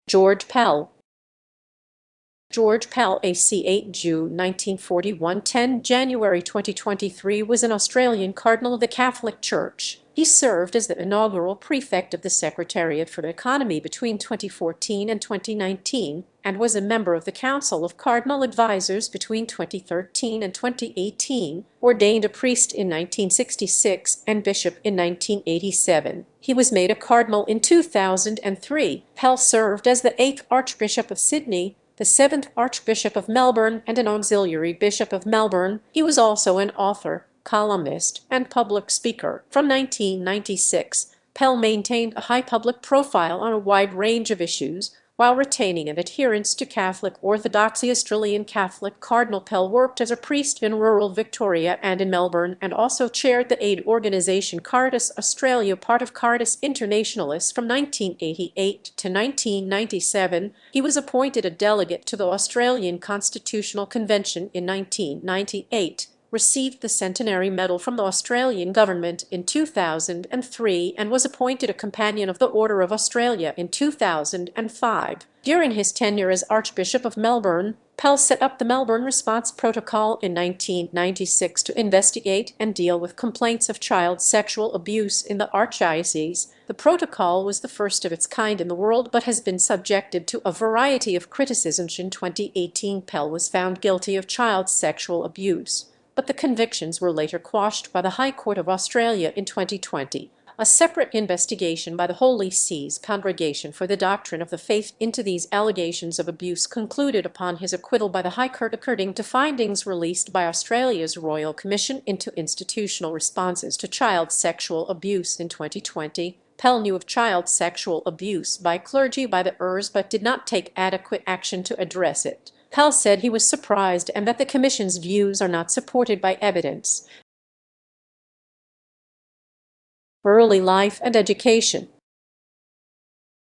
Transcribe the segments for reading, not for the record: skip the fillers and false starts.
George Pell. George Pell, AC 8 June 1941, 10 January 2023, was an Australian cardinal of the Catholic Church. He served as the inaugural prefect of the Secretariat for the Economy between 2014 and 2019, and was a member of the Council of Cardinal Advisors between 2013 and 2018, ordained a priest in 1966 and bishop in 1987. He was made a cardinal in 2003. Pell served as the 8th Archbishop of Sydney, the 7th Archbishop of Melbourne, and an auxiliary bishop of Melbourne. He was also an author, columnist, and public speaker. From 1996, Pell maintained a high public profile on a wide range of issues, while retaining an adherence to Catholic orthodoxy. Australian Catholic Cardinal Pell worked as a priest in rural Victoria and in Melbourne, and also chaired the aid organisation Caritas Australia, part of Caritas Internationalis. From 1988 to 1997, he was appointed a delegate to the Australian Constitutional Convention in 1998, received the Centenary Medal from the Australian government in 2003, and was appointed a Companion of the Order of Australia in 2005. During his tenure as Archbishop of Melbourne, Pell set up the Melbourne Response Protocol in 1996 to investigate and deal with complaints of child sexual abuse in the Archdiocese. The protocol was the first of its kind in the world, but has been subjected to a variety of criticisms. In 2018, Pell was found guilty of child sexual abuse, but the convictions were later quashed by the High Court of Australia in 2020. A separate investigation by the Holy See's Congregation for the Doctrine of the Faith into these allegations of abuse concluded upon his acquittal by the High Court, according to findings released by Australia's Royal Commission into Institutional Responses to Child Sexual Abuse in 2020. Pell knew of child sexual abuse by clergy by the Ers, but did not take adequate action to address it. Pell said he was surprised and that the Commission's views are not supported by evidence. Early life and education.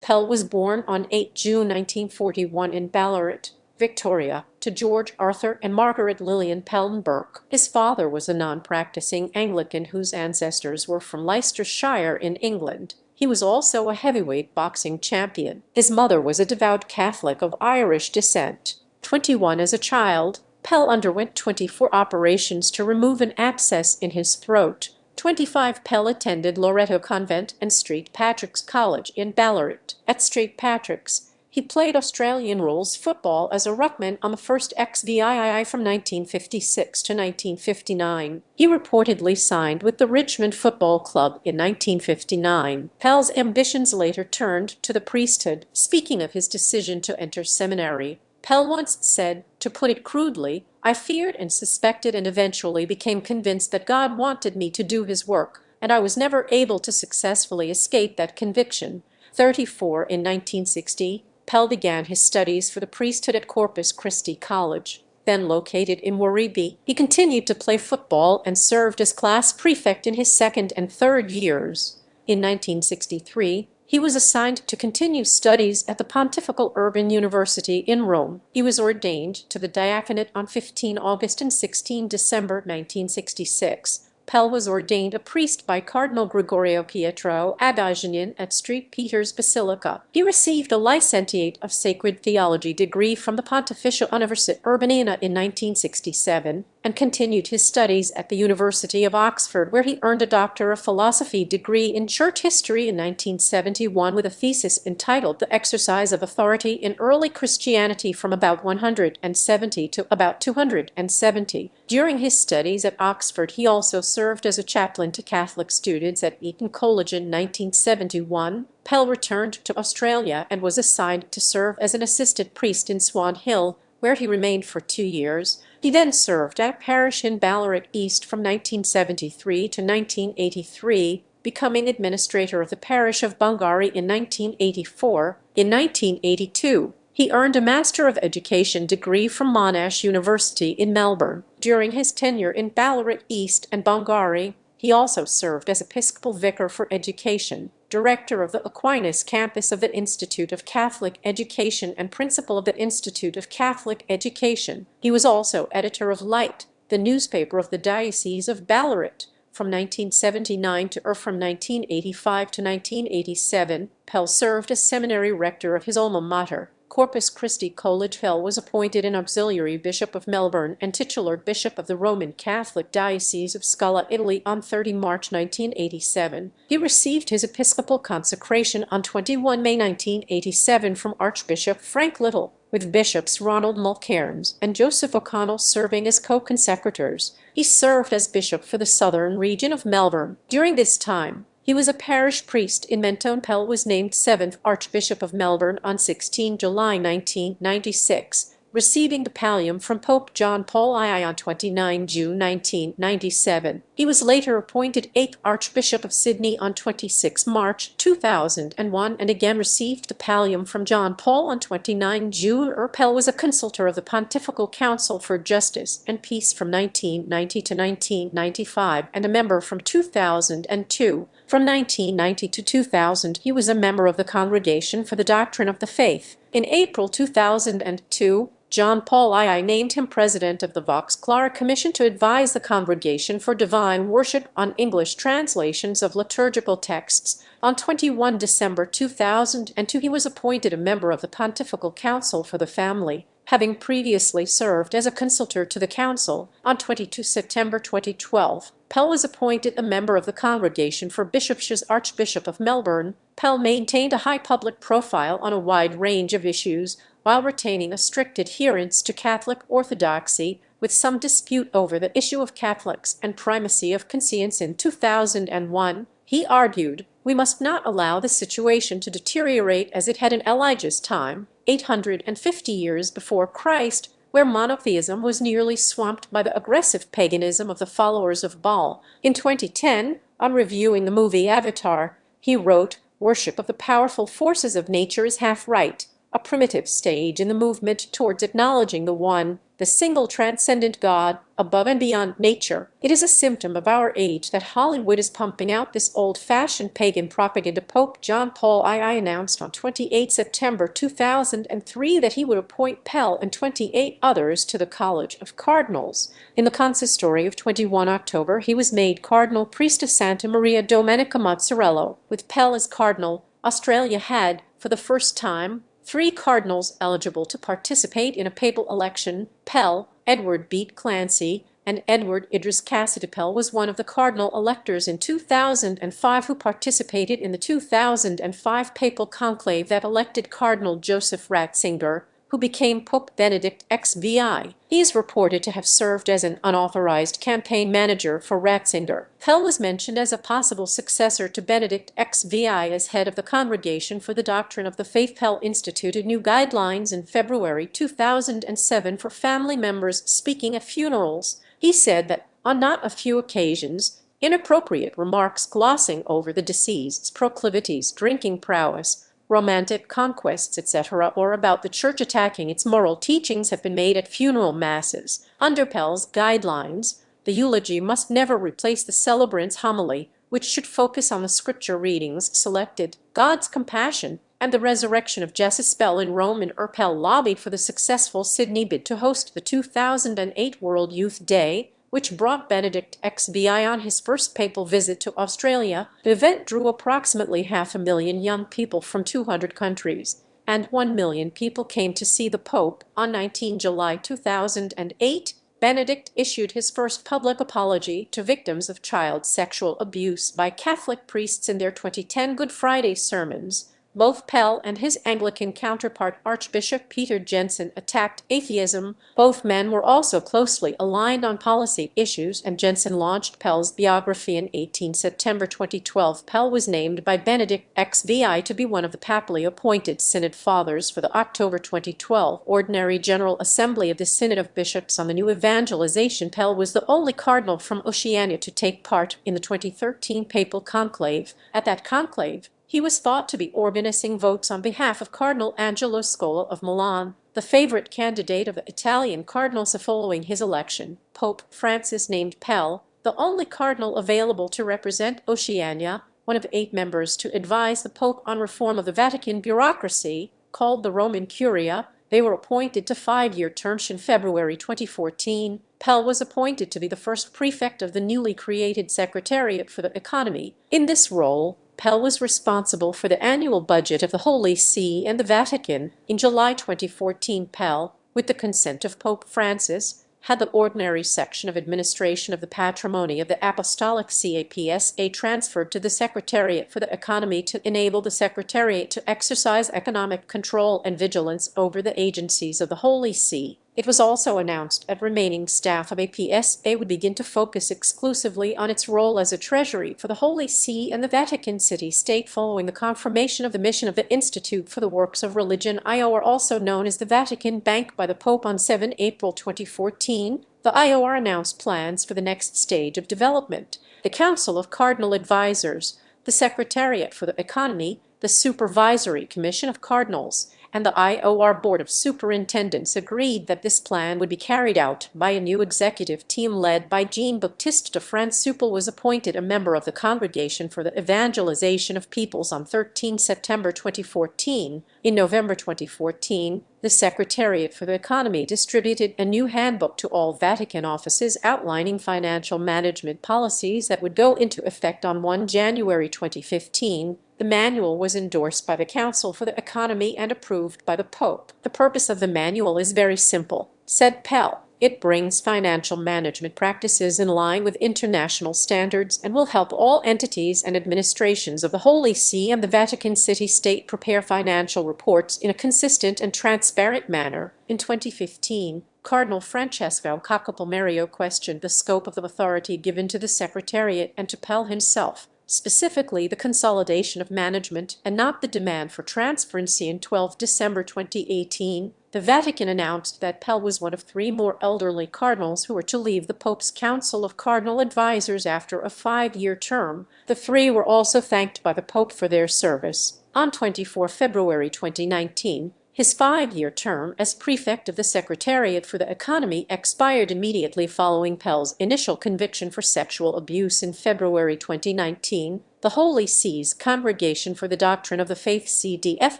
Pell was born on 8 June 1941 in Ballarat, Victoria, to George Arthur and Margaret Lillian Pell Burke. His father was a non-practicing Anglican whose ancestors were from Leicestershire in England. He was also a heavyweight boxing champion. His mother was a devout Catholic of Irish descent. 21 as a child, Pell underwent 24 operations to remove an abscess in his throat. 25 Pell attended Loreto Convent and St. Patrick's College in Ballarat. At St. Patrick's, he played Australian rules football as a ruckman on the first XVII from 1956 to 1959. He reportedly signed with the Richmond Football Club in 1959. Pell's ambitions later turned to the priesthood. Speaking of his decision to enter seminary, Pell once said, "To put it crudely, I feared and suspected and eventually became convinced that God wanted me to do his work, and I was never able to successfully escape that conviction." 34 in 1960, Pell began his studies for the priesthood at Corpus Christi College, then located in Werribee. He continued to play football and served as class prefect in his second and third years. In 1963, he was assigned to continue studies at the Pontifical Urban University in Rome. He was ordained to the diaconate on 15 August and 16 December 1966. Pell was ordained a priest by Cardinal Gregorio Pietro Abaginian at St. Peter's Basilica. He received a Licentiate of Sacred Theology degree from the Pontificia Università Urbaniana in 1967, and continued his studies at the University of Oxford, where he earned a Doctor of Philosophy degree in Church History in 1971 with a thesis entitled The Exercise of Authority in Early Christianity from about 170 to about 270. During his studies at Oxford, he also served as a chaplain to Catholic students at Eton College in 1971. Pell returned to Australia and was assigned to serve as an assistant priest in Swan Hill, where he remained for 2 years. He then served at a parish in Ballarat East from 1973 to 1983, becoming administrator of the parish of Bungari in 1984. In 1982, he earned a Master of Education degree from Monash University in Melbourne. During his tenure in Ballarat East and Bungari, he also served as Episcopal Vicar for Education, Director of the Aquinas Campus of the Institute of Catholic Education, and Principal of the Institute of Catholic Education. He was also editor of Light, the newspaper of the Diocese of Ballarat, From 1979 or from 1985 to 1987, Pell served as seminary rector of his alma mater, Corpus Christi College. Pell was appointed an auxiliary bishop of Melbourne and titular bishop of the Roman Catholic Diocese of Scala, Italy on 30 March 1987. He received his episcopal consecration on 21 May 1987 from Archbishop Frank Little, with bishops Ronald Mulcairns and Joseph O'Connell serving as co-consecrators. He served as bishop for the southern region of Melbourne. During this time, he was a parish priest in Mentone. Pell was named 7th Archbishop of Melbourne on 16 July 1996, receiving the pallium from Pope John Paul II on 29 June 1997. He was later appointed 8th Archbishop of Sydney on 26 March 2001 and again received the pallium from John Paul on 29 June. Pell was a consultor of the Pontifical Council for Justice and Peace from 1990 to 1995 and a member from 2002. From 1990 to 2000, he was a member of the Congregation for the Doctrine of the Faith. In April 2002, John Paul II named him president of the Vox Clara Commission to advise the Congregation for Divine Worship on English translations of liturgical texts. On 21 December 2002, he was appointed a member of the Pontifical Council for the Family, having previously served as a consultor to the Council. On 22 September 2012, Pell was appointed a member of the Congregation for Bishops as Archbishop of Melbourne. Pell maintained a high public profile on a wide range of issues, while retaining a strict adherence to Catholic orthodoxy, with some dispute over the issue of Catholics and primacy of conscience. In 2001, he argued, "We must not allow the situation to deteriorate as it had in Elijah's time, 850 years before Christ, where monotheism was nearly swamped by the aggressive paganism of the followers of Baal." In 2010, on reviewing the movie Avatar, he wrote, "Worship of the powerful forces of nature is half right, a primitive stage in the movement towards acknowledging the one, the single transcendent God, above and beyond nature. It is a symptom of our age that Hollywood is pumping out this old-fashioned pagan propaganda." Pope John Paul II announced on 28 September 2003 that he would appoint Pell and 28 others to the College of Cardinals. In the consistory of 21 October, he was made Cardinal Priest of Santa Maria Domenica Mazzarello. With Pell as cardinal, Australia had, for the first time, 3 cardinals eligible to participate in a papal election. Pell, Edward Bede Clancy, and Edward Idris Cassidy. Pell was one of the cardinal electors in 2005 who participated in the 2005 papal conclave that elected Cardinal Joseph Ratzinger, who became Pope Benedict XVI. He is reported to have served as an unauthorized campaign manager for Ratzinger. Pell was mentioned as a possible successor to Benedict XVI as head of the Congregation for the Doctrine of the Faith. Pell instituted new guidelines in February 2007 for family members speaking at funerals. He said that, on not a few occasions, inappropriate remarks glossing over the deceased's proclivities, drinking prowess, romantic conquests, etc., or about the Church attacking its moral teachings have been made at funeral masses. Under Pell's guidelines, the eulogy must never replace the celebrant's homily, which should focus on the scripture readings selected, God's compassion, and the resurrection of Jesus. Pell in Rome. And Pell lobbied for the successful Sydney bid to host the 2008 World Youth Day, which brought Benedict XVI on his first papal visit to Australia. The event drew approximately 500,000 young people from 200 countries, and 1 million people came to see the Pope. On 19 July 2008, Benedict issued his first public apology to victims of child sexual abuse by Catholic priests in their 2010 Good Friday sermons. Both Pell and his Anglican counterpart Archbishop Peter Jensen attacked atheism. Both men were also closely aligned on policy issues, and Jensen launched Pell's biography in 18 September 2012. Pell was named by Benedict XVI to be one of the papally appointed Synod Fathers for the October 2012 Ordinary General Assembly of the Synod of Bishops on the New Evangelization. Pell was the only cardinal from Oceania to take part in the 2013 papal conclave. At that conclave, he was thought to be organizing votes on behalf of Cardinal Angelo Scola of Milan, the favorite candidate of the Italian cardinals. Following his election, Pope Francis named Pell, the only cardinal available to represent Oceania, one of 8 members to advise the Pope on reform of the Vatican bureaucracy, called the Roman Curia. They were appointed to 5-year terms in February 2014. Pell was appointed to be the first prefect of the newly created Secretariat for the Economy. In this role, Pell was responsible for the annual budget of the Holy See and the Vatican. In July 2014, Pell, with the consent of Pope Francis, had the ordinary section of administration of the patrimony of the Apostolic CAPSA transferred to the Secretariat for the Economy to enable the Secretariat to exercise economic control and vigilance over the agencies of the Holy See. It was also announced that remaining staff of APSA would begin to focus exclusively on its role as a treasury for the Holy See and the Vatican City-State following the confirmation of the mission of the Institute for the Works of Religion IOR, also known as the Vatican Bank, by the Pope on 7 April 2014. The IOR announced plans for the next stage of development. The Council of Cardinal Advisors, the Secretariat for the Economy, the Supervisory Commission of Cardinals, and the IOR Board of Superintendents agreed that this plan would be carried out by a new executive team led by Jean-Baptiste de France-Supple was appointed a member of the Congregation for the Evangelization of Peoples on 13 September 2014. In November 2014, the Secretariat for the Economy distributed a new handbook to all Vatican offices outlining financial management policies that would go into effect on 1 January 2015. The manual was endorsed by the Council for the Economy and approved by the Pope. "The purpose of the manual is very simple," said Pell. "It brings financial management practices in line with international standards and will help all entities and administrations of the Holy See and the Vatican City-State prepare financial reports in a consistent and transparent manner." In 2015, Cardinal Francesco Cacopomerio questioned the scope of the authority given to the Secretariat and to Pell himself, specifically the consolidation of management and not the demand for transparency. In 12 December 2018, the Vatican announced that Pell was one of 3 more elderly cardinals who were to leave the Pope's Council of Cardinal Advisors after a 5-year term. The 3 were also thanked by the Pope for their service. On 24 February 2019, his 5-year term as prefect of the Secretariat for the Economy expired immediately following Pell's initial conviction for sexual abuse in February 2019. The Holy See's Congregation for the Doctrine of the Faith (CDF)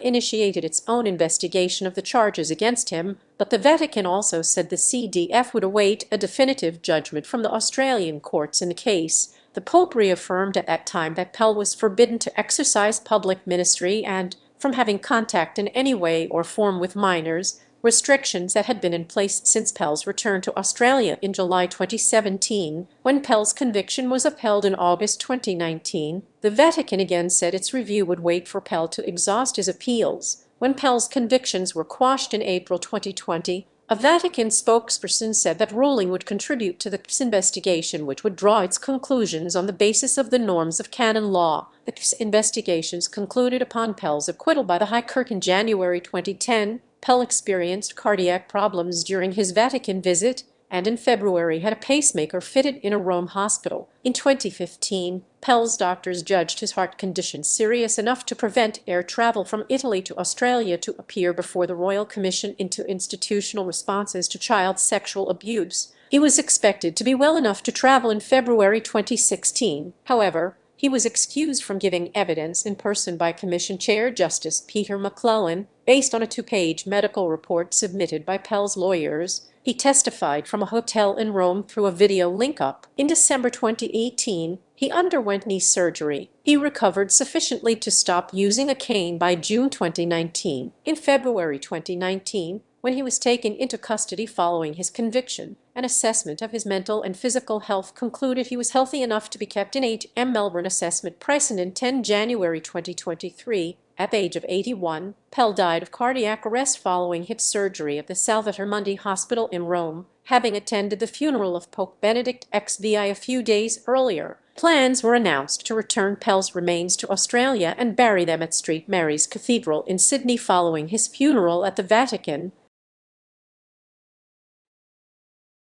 initiated its own investigation of the charges against him, but the Vatican also said the CDF would await a definitive judgment from the Australian courts in the case. The Pope reaffirmed at that time that Pell was forbidden to exercise public ministry and from having contact in any way or form with minors, restrictions that had been in place since Pell's return to Australia in July 2017. When Pell's conviction was upheld in August 2019, the Vatican again said its review would wait for Pell to exhaust his appeals. When Pell's convictions were quashed in April 2020, a Vatican spokesperson said that ruling would contribute to this investigation, which would draw its conclusions on the basis of the norms of canon law. The investigations concluded upon Pell's acquittal by the High Court in January 2010. Pell experienced cardiac problems during his Vatican visit and in February had a pacemaker fitted in a Rome hospital. In 2015, Pell's doctors judged his heart condition serious enough to prevent air travel from Italy to Australia to appear before the Royal Commission into Institutional Responses to Child Sexual Abuse. He was expected to be well enough to travel in February 2016. However, he was excused from giving evidence in person by Commission Chair Justice Peter McClellan, based on a 2-page medical report submitted by Pell's lawyers. He testified from a hotel in Rome through a video link-up. In December 2018, he underwent knee surgery. He recovered sufficiently to stop using a cane by June 2019. In February 2019, when he was taken into custody following his conviction, an assessment of his mental and physical health concluded he was healthy enough to be kept in HM Melbourne Assessment Pricing in 10 January 2023. At the age of 81, Pell died of cardiac arrest following hip surgery at the Salvator Mundi Hospital in Rome, having attended the funeral of Pope Benedict XVI a few days earlier. Plans were announced to return Pell's remains to Australia and bury them at St Mary's Cathedral in Sydney following his funeral at the Vatican.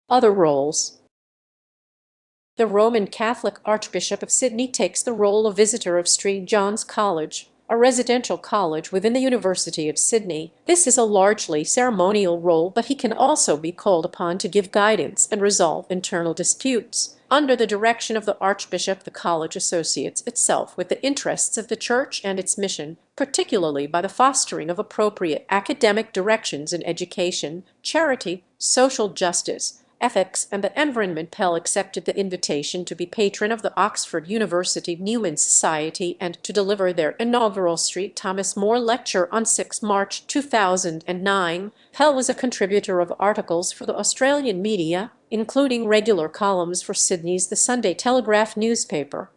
Other roles. The Roman Catholic Archbishop of Sydney takes the role of visitor of St John's College, a residential college within the University of Sydney. This is a largely ceremonial role, but he can also be called upon to give guidance and resolve internal disputes. Under the direction of the Archbishop, the college associates itself with the interests of the Church and its mission, particularly by the fostering of appropriate academic directions in education, charity, social justice, ethics, and the environment. Pell accepted the invitation to be patron of the Oxford University Newman Society and to deliver their inaugural St. Thomas More lecture on 6 March 2009. Pell was a contributor of articles for the Australian media, including regular columns for Sydney's The Sunday Telegraph newspaper.